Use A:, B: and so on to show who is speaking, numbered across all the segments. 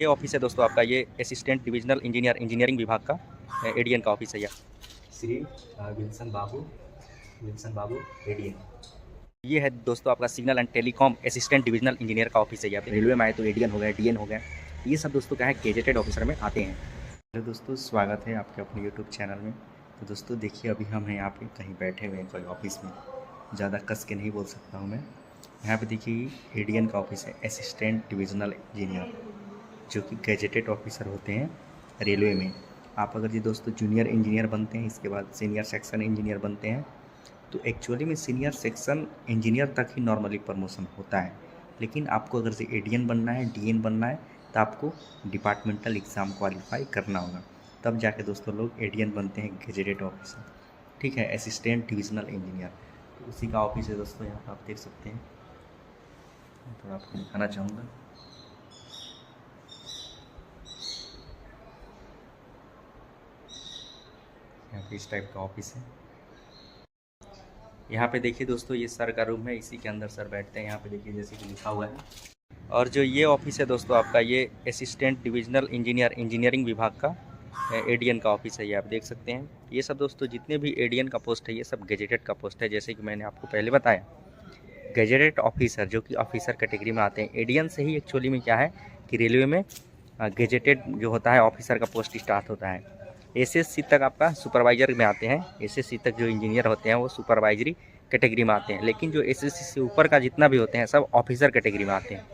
A: ये ऑफिस है दोस्तों आपका, ये असिस्टेंट डिविजनल इंजीनियरिंग विभाग का एडीएन का ऑफिस है ये।
B: श्री विल्सन बाबू एडीएन।
A: ये है दोस्तों आपका signal and telecom assistant divisional engineer का ऑफिस है ये। रेलवे में आए तो एडीएन हो गया, डीएन हो गया, ये सब दोस्तों क्या है गेजेटेड ऑफिसर में आते हैं। हेलो दोस्तों, स्वागत है आपके अपने यूट्यूब चैनल में। तो दोस्तों देखिए, अभी हम हैं यहाँ पे कहीं बैठे हुए हैं कोई ऑफिस में, ज़्यादा कस के नहीं बोल सकता हूँ मैं। यहाँ पे देखिए एडीएन का ऑफिस है, असिस्टेंट डिविजनल इंजीनियर, जो कि गैजेटेड ऑफिसर होते हैं रेलवे में। आप अगर जी दोस्तों जूनियर इंजीनियर बनते हैं, इसके बाद सीनियर सेक्शन इंजीनियर बनते हैं, तो एक्चुअली में सीनियर सेक्शन इंजीनियर तक ही नॉर्मली प्रमोशन होता है। लेकिन आपको अगर से एडीएन बनना है, डीएन बनना है, तो आपको डिपार्टमेंटल एग्ज़ाम क्वालिफाई करना होगा, तब जाके दोस्तों लोग एडीएन बनते हैं गैजेटेड ऑफिसर। ठीक है, असिस्टेंट डिविजनल इंजीनियर, तो उसी का ऑफिस है दोस्तों। यहाँ पर आप देख सकते हैं, मैं थोड़ा आपको दिखाना चाहूँगा। यहाँ पे इस टाइप का ऑफिस है। यहाँ पे देखिए दोस्तों, ये सर का रूम है, इसी के अंदर सर बैठते हैं। यहाँ पे देखिए जैसे कि लिखा हुआ है। और जो ये ऑफिस है दोस्तों आपका, ये असिस्टेंट डिविजनल इंजीनियरिंग विभाग का एडीएन का ऑफिस है, ये आप देख सकते हैं। ये सब दोस्तों जितने भी एडीएन का पोस्ट है, ये सब गैजेटेड का पोस्ट है। जैसे कि मैंने आपको पहले बताया, गैजेटेड ऑफिसर जो कि ऑफिसर कैटेगरी में आते हैं। एडीएन से ही एक्चुअली में क्या है कि रेलवे में गैजेटेड जो होता है ऑफिसर का पोस्ट स्टार्ट होता है। एसएससी तक आपका सुपरवाइजर में आते हैं। एसएससी तक जो इंजीनियर होते हैं वो सुपरवाइजरी कैटेगरी में आते हैं, लेकिन जो एसएससी से ऊपर का जितना भी होते हैं सब ऑफिसर कैटेगरी में आते हैं।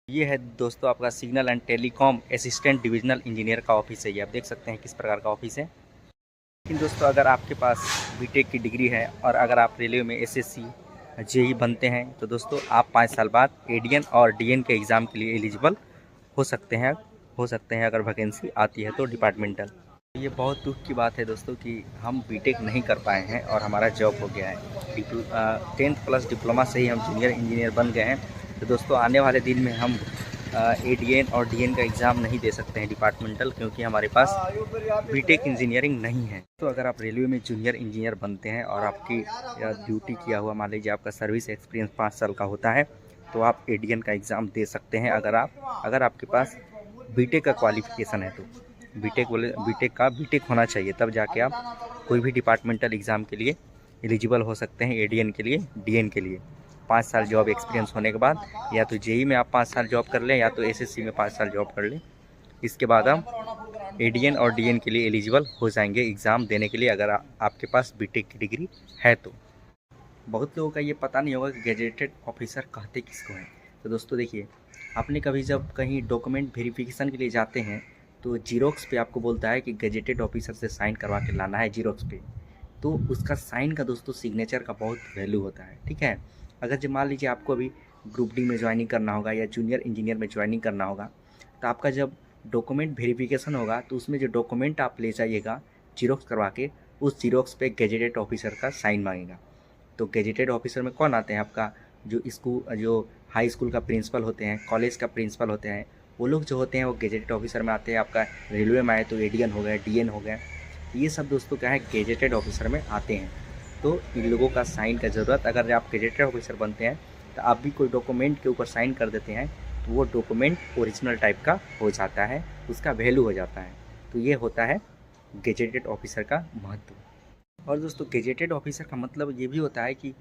A: ये है दोस्तों आपका signal and telecom assistant divisional engineer का ऑफिस है, ये आप देख सकते हैं किस प्रकार का ऑफिस है। लेकिन दोस्तों अगर आपके पास बीटेक की डिग्री है और अगर आप रेलवे में एसएससी जेई बनते हैं, तो दोस्तों आप 5 साल बाद एडीएन और डीएन के एग्ज़ाम के लिए एलिजिबल हो सकते हैं अगर वैकेंसी आती है तो डिपार्टमेंटल। ये बहुत दुख की बात है दोस्तों कि हम बीटेक नहीं कर पाए हैं और हमारा जॉब हो गया है। 10th प्लस डिप्लोमा से ही हम जूनियर इंजीनियर बन गए हैं। तो दोस्तों आने वाले दिन में हम एडीएन और डीएन का एग्ज़ाम नहीं दे सकते हैं डिपार्टमेंटल, क्योंकि हमारे पास बीटेक इंजीनियरिंग नहीं है। तो अगर आप रेलवे में जूनियर इंजीनियर बनते हैं और आपकी ड्यूटी किया हुआ, मान लीजिए आपका सर्विस एक्सपीरियंस 5 साल का होता है, तो आप एडीएन का एग्ज़ाम दे सकते हैं अगर आपके पास बीटेक का क्वालिफिकेशन है। तो बीटेक होना चाहिए, तब जाके आप कोई भी डिपार्टमेंटल एग्ज़ाम के लिए एलिजिबल हो सकते हैं, एडीएन के लिए, डीएन के लिए। 5 साल जॉब एक्सपीरियंस होने के बाद या तो जेई में आप 5 साल जॉब कर लें या तो एसएससी में 5 साल जॉब कर लें। इसके बाद हम एडीएन और डीएन के लिए एलिजिबल हो जाएंगे एग्ज़ाम देने के लिए, अगर आपके पास बीटेक की डिग्री है तो। बहुत लोगों का ये पता नहीं होगा कि गैजेटेड ऑफिसर कहते किसको हैं। तो दोस्तों देखिए, आपने कभी जब कहीं डॉक्यूमेंट वेरिफिकेशन के लिए जाते हैं, तो जीरोक्स पे आपको बोलता है कि गैजेटेड ऑफिसर से साइन करवा के लाना है जीरोक्स पे। तो उसका साइन का दोस्तों सिग्नेचर का बहुत वैल्यू होता है। ठीक है, अगर जो मान लीजिए आपको अभी ग्रुप डी में ज्वाइनिंग करना होगा या जूनियर इंजीनियर में ज्वाइनिंग करना होगा, तो आपका जब डॉक्यूमेंट वेरिफिकेशन होगा तो उसमें जो डॉक्यूमेंट आप ले जाइएगा जीरोक्स करवा के, उस जीरोक्स पे गैजेटेड ऑफिसर का साइन मांगेगा। तो गैजेटेड ऑफिसर में कौन आते हैं, आपका जो हाई स्कूल का प्रिंसिपल होते हैं, कॉलेज का प्रिंसिपल होते हैं, वो लोग जो होते हैं वो गैजेटेड ऑफिसर में आते हैं। आपका रेलवे में आए तो एडीएन हो गया, डीएन हो गया, ये सब दोस्तों क्या है गैजेटेड ऑफिसर में आते हैं। तो इन लोगों का साइन का ज़रूरत, अगर आप गैजेटेड ऑफिसर बनते हैं तो आप भी कोई डॉक्यूमेंट के ऊपर साइन कर देते हैं, तो वो डॉक्यूमेंट ओरिजिनल टाइप का हो जाता है, उसका वैल्यू हो जाता है। तो ये होता है गैजेटेड ऑफिसर का महत्व। और दोस्तों गैजेटेड ऑफिसर का मतलब ये भी होता है कि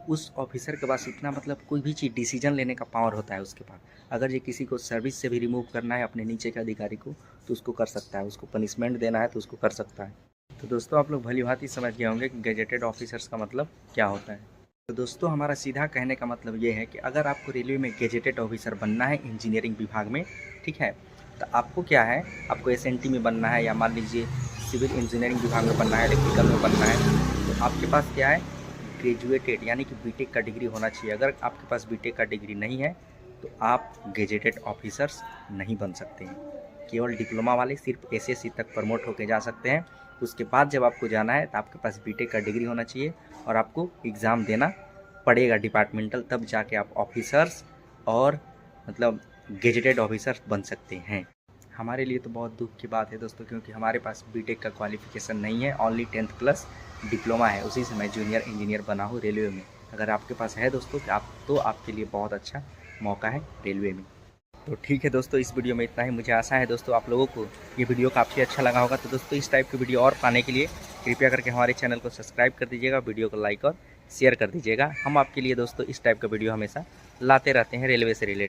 A: उस ऑफिसर के पास इतना मतलब कोई भी चीज़ डिसीजन लेने का पावर होता है उसके पास। अगर ये किसी को सर्विस से भी रिमूव करना है अपने नीचे के अधिकारी को, तो उसको कर सकता है, उसको पनिशमेंट देना है तो उसको कर सकता है। तो दोस्तों आप लोग भली भांति समझ गए होंगे कि गैजेटेड ऑफिसर्स का मतलब क्या होता है। तो दोस्तों हमारा सीधा कहने का मतलब ये है कि अगर आपको रेलवे में गैजेटेड ऑफिसर बनना है इंजीनियरिंग विभाग में, ठीक है, तो आपको क्या है, आपको एसएनटी में बनना है या मान लीजिए सिविल इंजीनियरिंग विभाग में बनना है, इलेक्ट्रिकल में बनना है, तो आपके पास क्या है ग्रेजुएटेड यानी कि बीटेक का डिग्री होना चाहिए। अगर आपके पास बीटेक का डिग्री नहीं है तो आप गैजेटेड ऑफिसर्स नहीं बन सकते हैं। केवल डिप्लोमा वाले सिर्फ एसएससी तक प्रमोट होकर जा सकते हैं। उसके बाद जब आपको जाना है तो आपके पास बीटेक का डिग्री होना चाहिए और आपको एग्ज़ाम देना पड़ेगा डिपार्टमेंटल, तब जाके आप ऑफिसर्स और मतलब गैजेटेड ऑफिसर्स बन सकते हैं। हमारे लिए तो बहुत दुख की बात है दोस्तों, क्योंकि हमारे पास बीटेक का क्वालिफिकेशन नहीं है, ओनली 10th प्लस डिप्लोमा है, उसी से मैं जूनियर इंजीनियर बना हूँ रेलवे में। अगर आपके पास है दोस्तों तो आपके लिए बहुत अच्छा मौका है रेलवे में। तो ठीक है दोस्तों, इस वीडियो में इतना ही। मुझे आशा है दोस्तों आप लोगों को ये वीडियो काफ़ी अच्छा लगा होगा। तो दोस्तों इस टाइप की वीडियो और पाने के लिए कृपया करके हमारे चैनल को सब्सक्राइब कर दीजिएगा, वीडियो को लाइक और शेयर कर दीजिएगा। हम आपके लिए दोस्तों इस टाइप का वीडियो हमेशा लाते रहते हैं रेलवे से रिलेटेड।